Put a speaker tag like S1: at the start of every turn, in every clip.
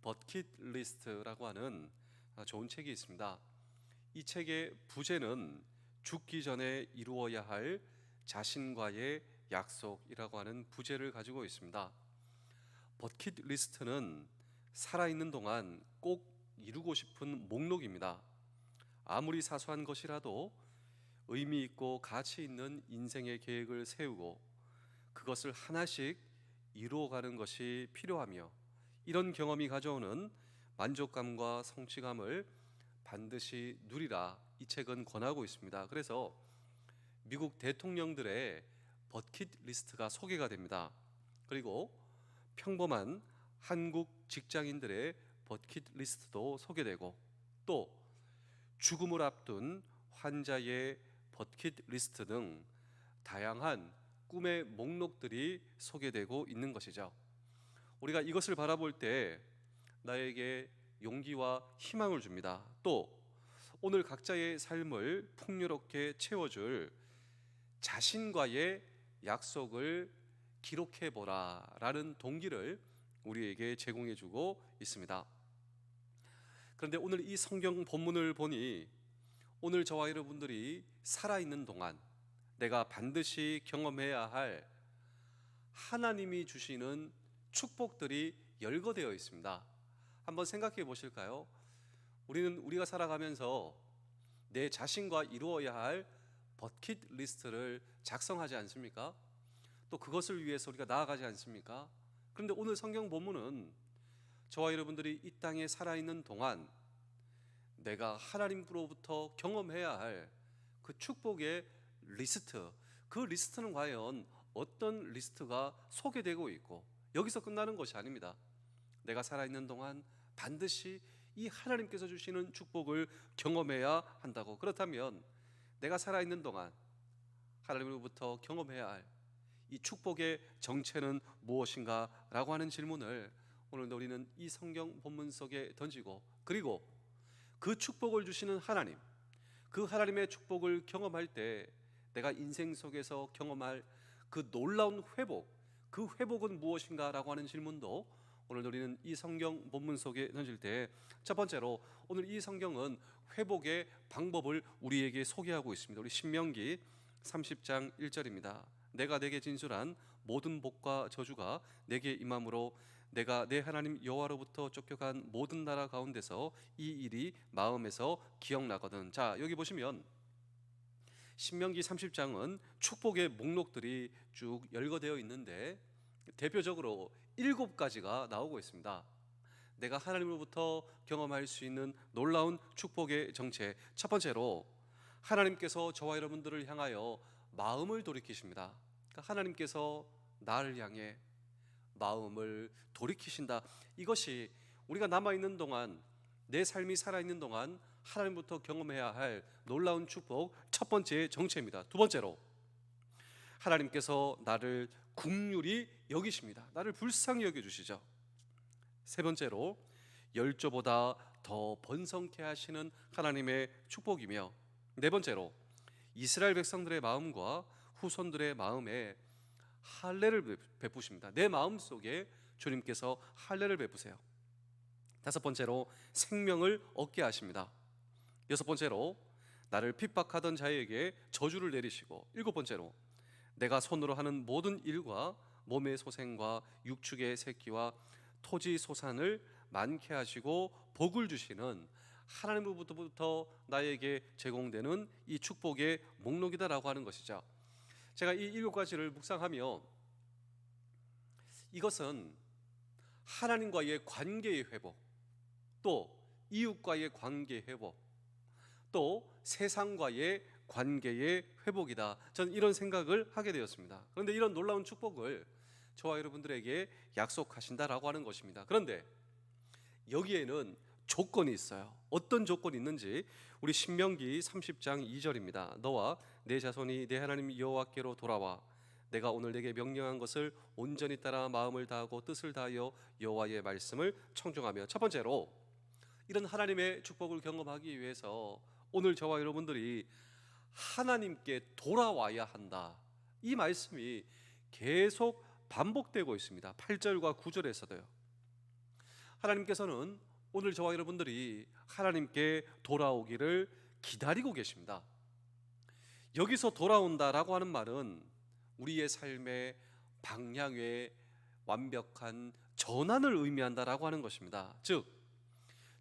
S1: 버킷리스트라고 하는 좋은 책이 있습니다. 이 책의 부제는 죽기 전에 이루어야 할 자신과의 약속이라고 하는 부제를 가지고 있습니다. 버킷리스트는 살아있는 동안 꼭 이루고 싶은 목록입니다. 아무리 사소한 것이라도 의미 있고 가치 있는 인생의 계획을 세우고 그것을 하나씩 이루어가는 것이 필요하며, 이런 경험이 가져오는 만족감과 성취감을 반드시 누리라 이 책은 권하고 있습니다. 그래서 미국 대통령들의 버킷리스트가 소개가 됩니다. 그리고 평범한 한국 직장인들의 버킷리스트도 소개되고, 또 죽음을 앞둔 환자의 버킷리스트 등 다양한 꿈의 목록들이 소개되고 있는 것이죠. 우리가 이것을 바라볼 때 나에게 용기와 희망을 줍니다. 또 오늘 각자의 삶을 풍요롭게 채워줄 자신과의 약속을 기록해 보라 라는 동기를 우리에게 제공해 주고 있습니다. 그런데 오늘 이 성경 본문을 보니 오늘 저와 여러분들이 살아있는 동안 내가 반드시 경험해야 할 하나님이 주시는 축복들이 열거되어 있습니다. 한번 생각해 보실까요? 우리가 살아가면서 내 자신과 이루어야 할 버킷리스트를 작성하지 않습니까? 또 그것을 위해서 우리가 나아가지 않습니까? 그런데 오늘 성경 본문은 저와 여러분들이 이 땅에 살아있는 동안 내가 하나님으로부터 경험해야 할 그 축복의 리스트, 그 리스트는 과연 어떤 리스트가 소개되고 있고, 여기서 끝나는 것이 아닙니다. 내가 살아있는 동안 반드시 이 하나님께서 주시는 축복을 경험해야 한다고. 그렇다면 내가 살아있는 동안 하나님으로부터 경험해야 할 이 축복의 정체는 무엇인가 라고 하는 질문을 오늘도 우리는 이 성경 본문 속에 던지고, 그리고 그 축복을 주시는 하나님, 그 하나님의 축복을 경험할 때 내가 인생 속에서 경험할 그 놀라운 회복, 그 회복은 무엇인가 라고 하는 질문도 오늘 우리는 이 성경 본문 속에 던질 때, 첫 번째로 오늘 이 성경은 회복의 방법을 우리에게 소개하고 있습니다. 우리 신명기 30장 1절입니다. 내가 내게 진술한 모든 복과 저주가 내게 임함으로 내가 내 하나님 여호와로부터 쫓겨간 모든 나라 가운데서 이 일이 마음에서 기억나거든. 자, 여기 보시면 신명기 30장은 축복의 목록들이 쭉 열거되어 있는데 대표적으로 7가지가 나오고 있습니다. 내가 하나님으로부터 경험할 수 있는 놀라운 축복의 정체, 첫 번째로 하나님께서 저와 여러분들을 향하여 마음을 돌이키십니다. 그러니까 하나님께서 나를 향해 마음을 돌이키신다. 이것이 우리가 남아있는 동안, 내 삶이 살아있는 동안 하나님부터 경험해야 할 놀라운 축복 첫 번째 정체입니다. 두 번째로 하나님께서 나를 긍휼히 여기십니다. 나를 불쌍히 여겨주시죠. 세 번째로 열조보다 더 번성케 하시는 하나님의 축복이며, 네 번째로 이스라엘 백성들의 마음과 후손들의 마음에 할례를 베푸십니다. 내 마음 속에 주님께서 할례를 베푸세요. 다섯 번째로 생명을 얻게 하십니다. 여섯 번째로 나를 핍박하던 자에게 저주를 내리시고, 일곱 번째로 내가 손으로 하는 모든 일과 몸의 소생과 육축의 새끼와 토지 소산을 많게 하시고 복을 주시는 하나님으로부터 나에게 제공되는 이 축복의 목록이다라고 하는 것이죠. 제가 이 7가지를 묵상하며 이것은 하나님과의 관계의 회복, 또 이웃과의 관계의 회복, 또 세상과의 관계의 회복이다, 저는 이런 생각을 하게 되었습니다. 그런데 이런 놀라운 축복을 저와 여러분들에게 약속하신다라고 하는 것입니다. 그런데 여기에는 조건이 있어요. 어떤 조건이 있는지 우리 신명기 30장 2절입니다. 너와 내 자손이 내 하나님 여호와께로 돌아와 내가 오늘 내게 명령한 것을 온전히 따라 마음을 다하고 뜻을 다하여 여호와의 말씀을 청종하며. 첫 번째로 이런 하나님의 축복을 경험하기 위해서 오늘 저와 여러분들이 하나님께 돌아와야 한다, 이 말씀이 계속 반복되고 있습니다. 8절과 9절에서도요. 하나님께서는 오늘 저와 여러분들이 하나님께 돌아오기를 기다리고 계십니다. 여기서 돌아온다라고 하는 말은 우리의 삶의 방향의 완벽한 전환을 의미한다라고 하는 것입니다. 즉,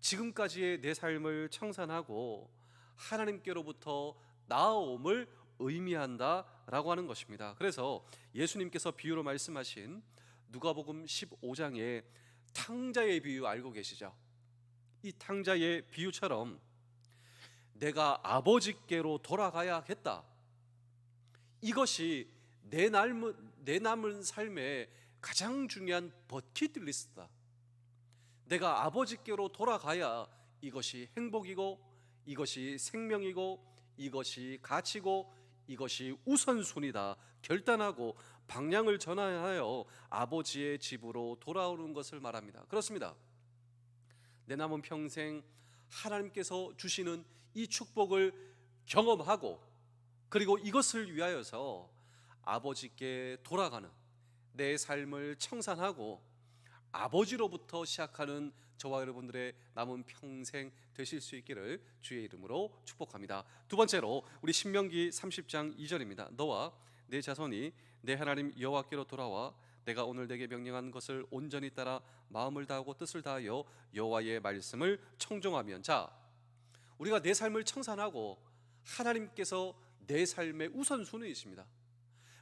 S1: 지금까지의 내 삶을 청산하고 하나님께로부터 나아옴을 의미한다라고 하는 것입니다. 그래서 예수님께서 비유로 말씀하신 누가복음 15장의 탕자의 비유 알고 계시죠? 이 탕자의 비유처럼 내가 아버지께로 돌아가야겠다, 이것이 내 남은 삶의 가장 중요한 버킷리스트다. 내가 아버지께로 돌아가야 이것이 행복이고, 이것이 생명이고, 이것이 가치고, 이것이 우선순위다 결단하고 방향을 전환하여 아버지의 집으로 돌아오는 것을 말합니다. 그렇습니다. 내 남은 평생 하나님께서 주시는 이 축복을 경험하고, 그리고 이것을 위하여서 아버지께 돌아가는 내 삶을 청산하고 아버지로부터 시작하는 저와 여러분들의 남은 평생 되실 수 있기를 주의 이름으로 축복합니다. 두 번째로 우리 신명기 30장 2절입니다. 너와 내 자손이 내 하나님 여호와께로 돌아와 내가 오늘 내게 명령한 것을 온전히 따라 마음을 다하고 뜻을 다하여 여호와의 말씀을 청종하면. 자, 우리가 내 삶을 청산하고 하나님께서 내 삶의 우선순위이십니다.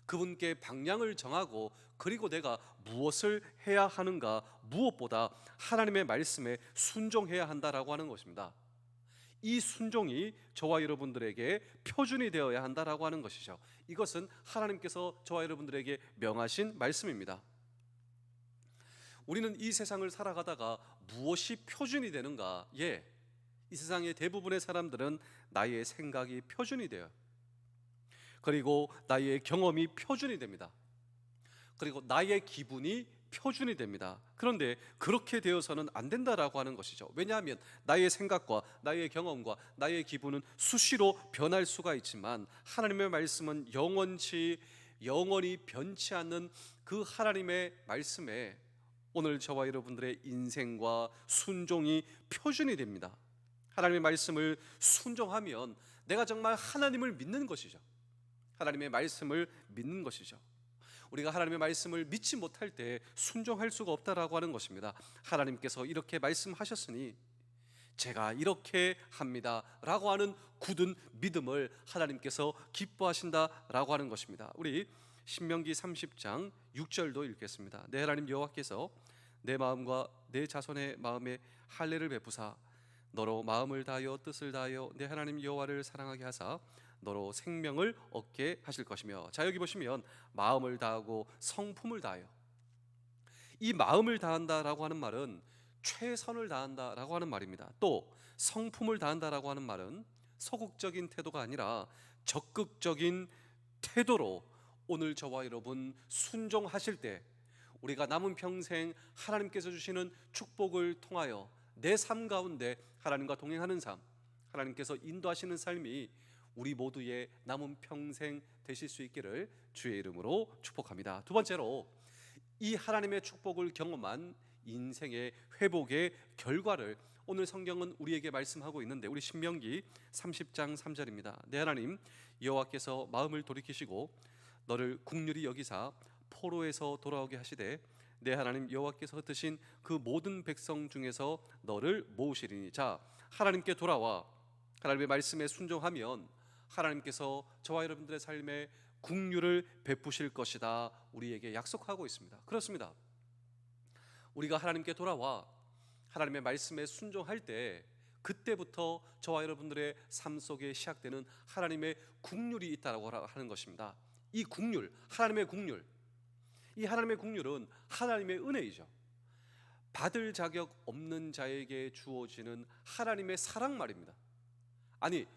S1: 그분께 방향을 정하고, 그리고 내가 무엇을 해야 하는가, 무엇보다 하나님의 말씀에 순종해야 한다라고 하는 것입니다. 이 순종이 저와 여러분들에게 표준이 되어야 한다라고 하는 것이죠. 이것은 하나님께서 저와 여러분들에게 명하신 말씀입니다. 우리는 이 세상을 살아가다가 무엇이 표준이 되는가? 이 세상의 대부분의 사람들은 나의 생각이 표준이 돼요. 그리고 나의 경험이 표준이 됩니다. 그리고 나의 기분이 표준이 됩니다. 그런데 그렇게 되어서는 안 된다라고 하는 것이죠. 왜냐하면 나의 생각과 나의 경험과 나의 기분은 수시로 변할 수가 있지만 하나님의 말씀은 영원히 변치 않는 그 하나님의 말씀에 오늘 저와 여러분들의 인생과 순종이 표준이 됩니다. 하나님의 말씀을 순종하면 내가 정말 하나님을 믿는 것이죠. 하나님의 말씀을 믿는 것이죠. 우리가 하나님의 말씀을 믿지 못할 때 순종할 수가 없다라고 하는 것입니다. 하나님께서 이렇게 말씀하셨으니 제가 이렇게 합니다 라고 하는 굳은 믿음을 하나님께서 기뻐하신다라고 하는 것입니다. 우리 신명기 30장 6절도 읽겠습니다. 내 하나님 여호와께서 내 마음과 내 자손의 마음에 할례를 베푸사 너로 마음을 다하여 뜻을 다하여 내 하나님 여호와를 사랑하게 하사 너로 생명을 얻게 하실 것이며. 자, 여기 보시면 마음을 다하고 성품을 다하여, 이 마음을 다한다라고 하는 말은 최선을 다한다라고 하는 말입니다. 또 성품을 다한다라고 하는 말은 소극적인 태도가 아니라 적극적인 태도로 오늘 저와 여러분 순종하실 때 우리가 남은 평생 하나님께서 주시는 축복을 통하여 내 삶 가운데 하나님과 동행하는 삶, 하나님께서 인도하시는 삶이 우리 모두의 남은 평생 되실 수 있기를 주의 이름으로 축복합니다. 두 번째로 이 하나님의 축복을 경험한 인생의 회복의 결과를 오늘 성경은 우리에게 말씀하고 있는데, 우리 신명기 30장 3절입니다. 내 하나님 여호와께서 마음을 돌이키시고 너를 긍휼히 여기사 포로에서 돌아오게 하시되 내 하나님 여호와께서 흩으신 그 모든 백성 중에서 너를 모으시리니. 자, 하나님께 돌아와 하나님의 말씀에 순종하면 하나님께서 저와 여러분들의 삶에 긍휼을 베푸실 것이다 우리에게 약속하고 있습니다. 그렇습니다. 우리가 하나님께 돌아와 하나님의 말씀에 순종할 때 그때부터 저와 여러분들의 삶 속에 시작되는 하나님의 긍휼이 있다고 하는 것입니다. 이 긍휼, 하나님의 긍휼, 이 하나님의 긍휼은 하나님의 은혜이죠. 받을 자격 없는 자에게 주어지는 하나님의 사랑 말입니다. 아니,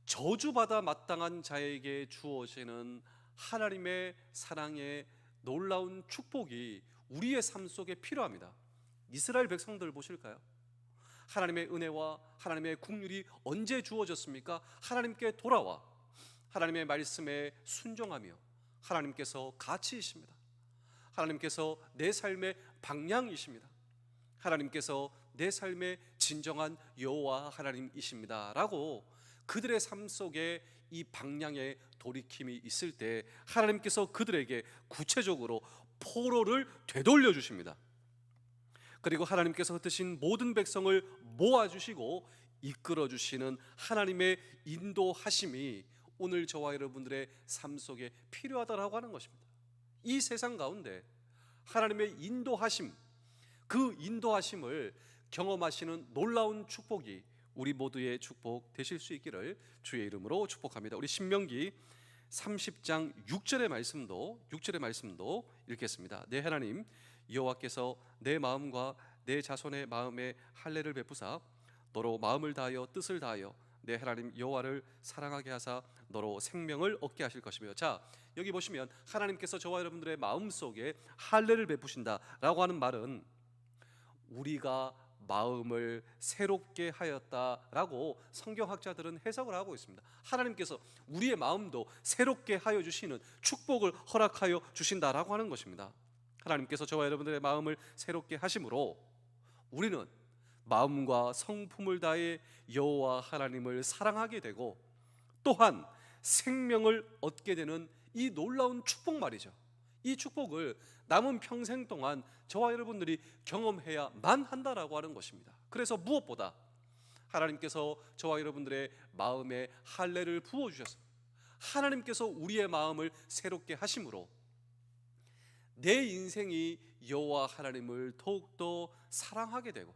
S1: 저주받아 마땅한 자에게 주어지는 하나님의 사랑의 놀라운 축복이 우리의 삶 속에 필요합니다. 이스라엘 백성들 보실까요? 하나님의 은혜와 하나님의 긍휼이 언제 주어졌습니까? 하나님께 돌아와 하나님의 말씀에 순종하며 하나님께서 가치이십니다. 하나님께서 내 삶의 방향이십니다. 하나님께서 내 삶의 진정한 여호와 하나님이십니다 라고 그들의 삶 속에 이 방향의 돌이킴이 있을 때 하나님께서 그들에게 구체적으로 포로를 되돌려 주십니다. 그리고 하나님께서 흩으신 모든 백성을 모아주시고 이끌어 주시는 하나님의 인도하심이 오늘 저와 여러분들의 삶 속에 필요하다라고 하는 것입니다. 이 세상 가운데 하나님의 인도하심, 그 인도하심을 경험하시는 놀라운 축복이 우리 모두의 축복 되실 수 있기를 주의 이름으로 축복합니다. 우리 신명기 30장 6절의 말씀도 읽겠습니다. 내 하나님 여호와께서 내 마음과 내 자손의 마음에 할례를 베푸사 너로 마음을 다하여 뜻을 다하여 내 하나님 여호와를 사랑하게 하사 너로 생명을 얻게 하실 것이며. 자, 여기 보시면 하나님께서 저와 여러분들의 마음속에 할례를 베푸신다라고 하는 말은 우리가 마음을 새롭게 하였다라고 성경학자들은 해석을 하고 있습니다. 하나님께서 우리의 마음도 새롭게 하여 주시는 축복을 허락하여 주신다라고 하는 것입니다. 하나님께서 저와 여러분들의 마음을 새롭게 하심으로 우리는 마음과 성품을 다해 여호와 하나님을 사랑하게 되고 또한 생명을 얻게 되는 이 놀라운 축복 말이죠. 이 축복을 남은 평생 동안 저와 여러분들이 경험해야만 한다라고 하는 것입니다. 그래서 무엇보다 하나님께서 저와 여러분들의 마음에 할례를 부어주셔서 하나님께서 우리의 마음을 새롭게 하심으로 내 인생이 여호와 하나님을 더욱더 사랑하게 되고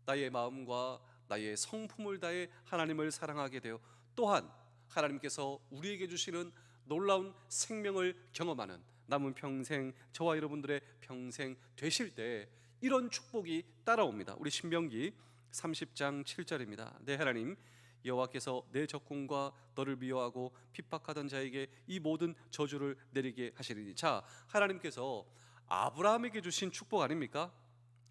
S1: 나의 마음과 나의 성품을 다해 하나님을 사랑하게 되어 또한 하나님께서 우리에게 주시는 놀라운 생명을 경험하는 남은 평생 저와 여러분들의 평생 되실 때 이런 축복이 따라옵니다. 우리 신명기 30장 7절입니다. 내 하나님 여호와께서 내 적군과 너를 미워하고 핍박하던 자에게 이 모든 저주를 내리게 하시리니. 자, 하나님께서 아브라함에게 주신 축복 아닙니까?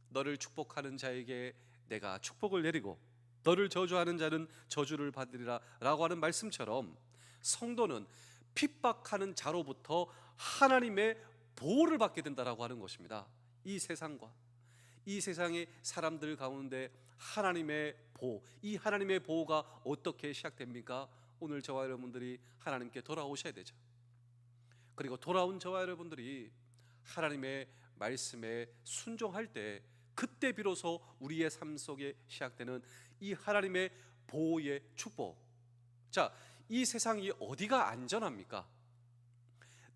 S1: 너를 축복하는 자에게 내가 축복을 내리고 너를 저주하는 자는 저주를 받으리라 라고 하는 말씀처럼 성도는 핍박하는 자로부터 하나님의 보호를 받게 된다라고 하는 것입니다. 이 세상과 이 세상의 사람들 가운데 하나님의 보호, 이 하나님의 보호가 어떻게 시작됩니까? 오늘 저와 여러분들이 하나님께 돌아오셔야 되죠. 그리고 돌아온 저와 여러분들이 하나님의 말씀에 순종할 때 그때 비로소 우리의 삶 속에 시작되는 이 하나님의 보호의 축복. 자, 이 세상이 어디가 안전합니까?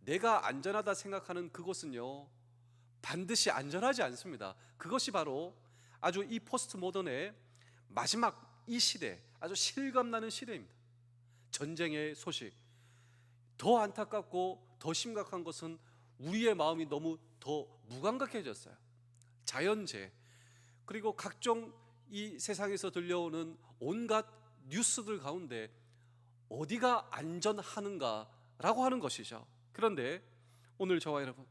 S1: 내가 안전하다 생각하는 그곳은요 반드시 안전하지 않습니다. 그것이 바로 아주 이 포스트 모던의 마지막 이 시대, 아주 실감나는 시대입니다. 전쟁의 소식, 더 안타깝고 더 심각한 것은 우리의 마음이 너무 더 무감각해졌어요. 자연재해, 그리고 각종 이 세상에서 들려오는 온갖 뉴스들 가운데 어디가 안전하는가라고 하는 것이죠. 그런데 오늘 저와 여러분,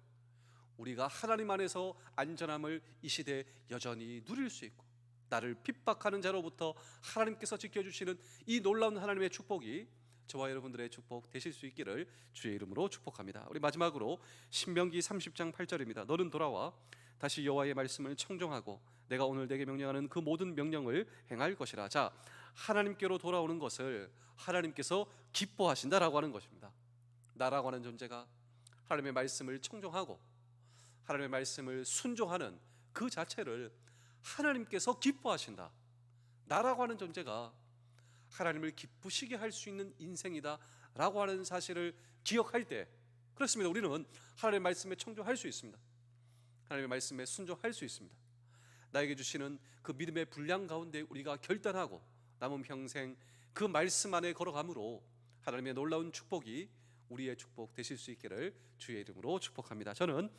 S1: 우리가 하나님 안에서 안전함을 이 시대에 여전히 누릴 수 있고 나를 핍박하는 자로부터 하나님께서 지켜주시는 이 놀라운 하나님의 축복이 저와 여러분들의 축복 되실 수 있기를 주의 이름으로 축복합니다. 우리 마지막으로 신명기 30장 8절입니다. 너는 돌아와 다시 여호와의 말씀을 청종하고 내가 오늘 내게 명령하는 그 모든 명령을 행할 것이라. 자, 하나님께로 돌아오는 것을 하나님께서 기뻐하신다라고 하는 것입니다. 나라고 하는 존재가 하나님의 말씀을 청종하고 하나님의 말씀을 순종하는 그 자체를 하나님께서 기뻐하신다. 나라고 하는 존재가 하나님을 기쁘시게 할 수 있는 인생이다 라고 하는 사실을 기억할 때, 그렇습니다, 우리는 하나님의 말씀에 청종할 수 있습니다. 하나님의 말씀에 순종할 수 있습니다. 나에게 주시는 그 믿음의 분량 가운데 우리가 결단하고 남은 평생 그 말씀 안에 걸어감으로 하나님의 놀라운 축복이 우리의 축복 되실 수 있기를 주의 이름으로 축복합니다. 저는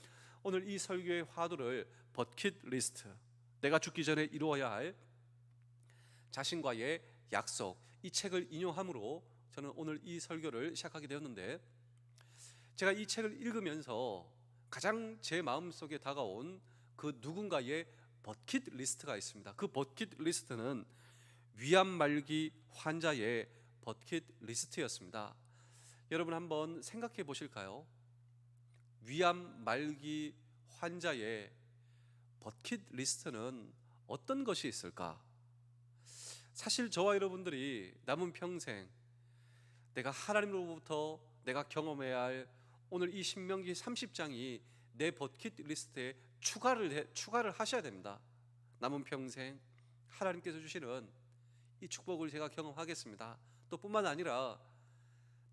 S1: 오늘 이 설교의 화두를 버킷리스트, 내가 죽기 전에 이루어야 할 자신과의 약속, 이 책을 인용함으로 저는 오늘 이 설교를 시작하게 되었는데, 제가 이 책을 읽으면서 가장 제 마음속에 다가온 그 누군가의 버킷리스트가 있습니다. 그 버킷리스트는 위암 말기 환자의 버킷리스트였습니다. 여러분 한번 생각해 보실까요? 위암 말기 환자의 버킷리스트는 어떤 것이 있을까? 사실 저와 여러분들이 남은 평생 내가 하나님으로부터 내가 경험해야 할 오늘 이 신명기 30장이 내 버킷리스트에 추가를 하셔야 됩니다. 남은 평생 하나님께서 주시는 이 축복을 제가 경험하겠습니다. 또 뿐만 아니라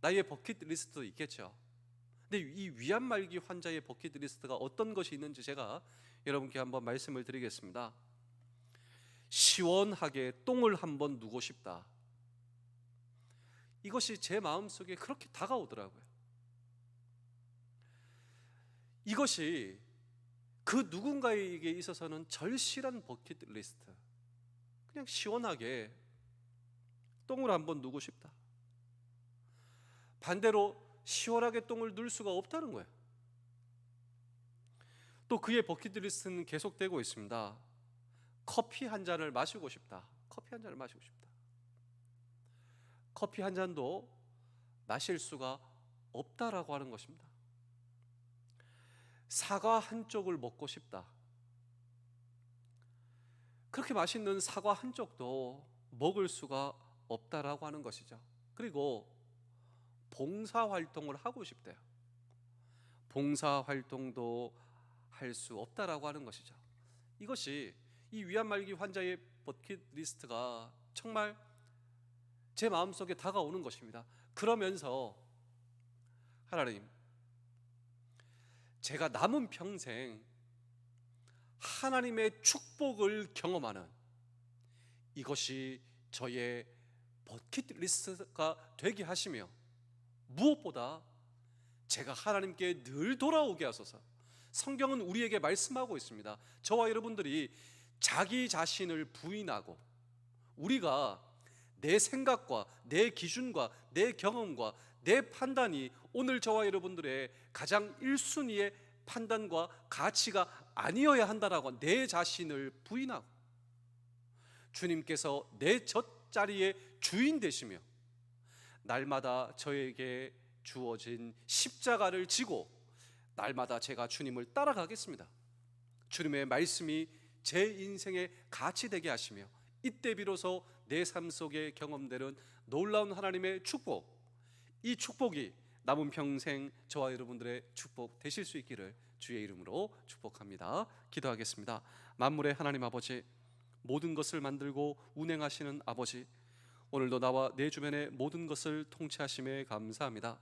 S1: 나의 버킷리스트도 있겠죠. 근데 이 위암 말기 환자의 버킷리스트가 어떤 것이 있는지 제가 여러분께 한번 말씀을 드리겠습니다. 시원하게 똥을 한번 누고 싶다. 이것이 제 마음속에 그렇게 다가오더라고요. 이것이 그 누군가에게 있어서는 절실한 버킷리스트. 그냥 시원하게 똥을 한번 누고 싶다. 반대로 시원하게 똥을 눌 수가 없다는 거예요. 또 그의 버킷리스트는 계속되고 있습니다. 커피 한 잔을 마시고 싶다. 커피 한 잔을 마시고 싶다. 커피 한 잔도 마실 수가 없다라고 하는 것입니다. 사과 한 쪽을 먹고 싶다. 그렇게 맛있는 사과 한 쪽도 먹을 수가 없다라고 하는 것이죠. 그리고 봉사활동을 하고 싶대요. 봉사활동도 할 수 없다라고 하는 것이죠. 이것이 이 위암 말기 환자의 버킷리스트가 정말 제 마음속에 다가오는 것입니다. 그러면서 하나님, 제가 남은 평생 하나님의 축복을 경험하는 이것이 저의 버킷리스트가 되게 하시며, 무엇보다 제가 하나님께 늘 돌아오게 하소서. 성경은 우리에게 말씀하고 있습니다. 저와 여러분들이 자기 자신을 부인하고, 우리가 내 생각과 내 기준과 내 경험과 내 판단이 오늘 저와 여러분들의 가장 1순위의 판단과 가치가 아니어야 한다라고 내 자신을 부인하고, 주님께서 내 젖자리의 주인 되시며 날마다 저에게 주어진 십자가를 지고 날마다 제가 주님을 따라가겠습니다. 주님의 말씀이 제 인생의 가치 되게 하시며, 이때 비로소 내 삶 속에 경험되는 놀라운 하나님의 축복, 이 축복이 남은 평생 저와 여러분들의 축복 되실 수 있기를 주의 이름으로 축복합니다. 기도하겠습니다. 만물의 하나님 아버지, 모든 것을 만들고 운행하시는 아버지, 오늘도 나와 내 주변의 모든 것을 통치하심에 감사합니다.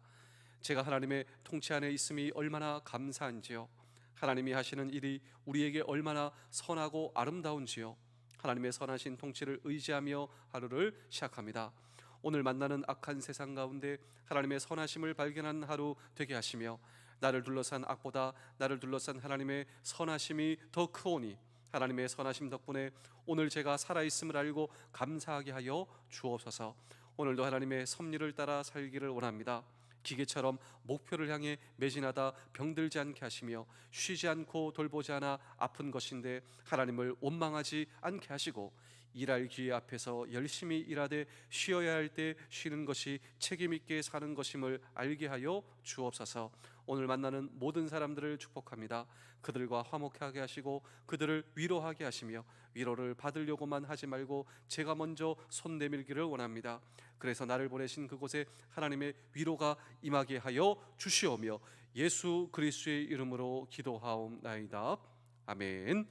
S1: 제가 하나님의 통치 안에 있음이 얼마나 감사한지요, 하나님이 하시는 일이 우리에게 얼마나 선하고 아름다운지요, 하나님의 선하신 통치를 의지하며 하루를 시작합니다. 오늘 만나는 악한 세상 가운데 하나님의 선하심을 발견하는 하루 되게 하시며, 나를 둘러싼 악보다 나를 둘러싼 하나님의 선하심이 더 크오니 하나님의 선하심 덕분에 오늘 제가 살아있음을 알고 감사하게 하여 주옵소서. 오늘도 하나님의 섭리를 따라 살기를 원합니다. 기계처럼 목표를 향해 매진하다 병들지 않게 하시며, 쉬지 않고 돌보지 않아 아픈 것인데 하나님을 원망하지 않게 하시고, 일할 기회 앞에서 열심히 일하되 쉬어야 할 때 쉬는 것이 책임 있게 사는 것임을 알게 하여 주옵소서. 오늘 만나는 모든 사람들을 축복합니다. 그들과 화목하게 하시고 그들을 위로하게 하시며, 위로를 받으려고만 하지 말고 제가 먼저 손 내밀기를 원합니다. 그래서 나를 보내신 그곳에 하나님의 위로가 임하게 하여 주시오며, 예수 그리스도의 이름으로 기도하옵나이다. 아멘.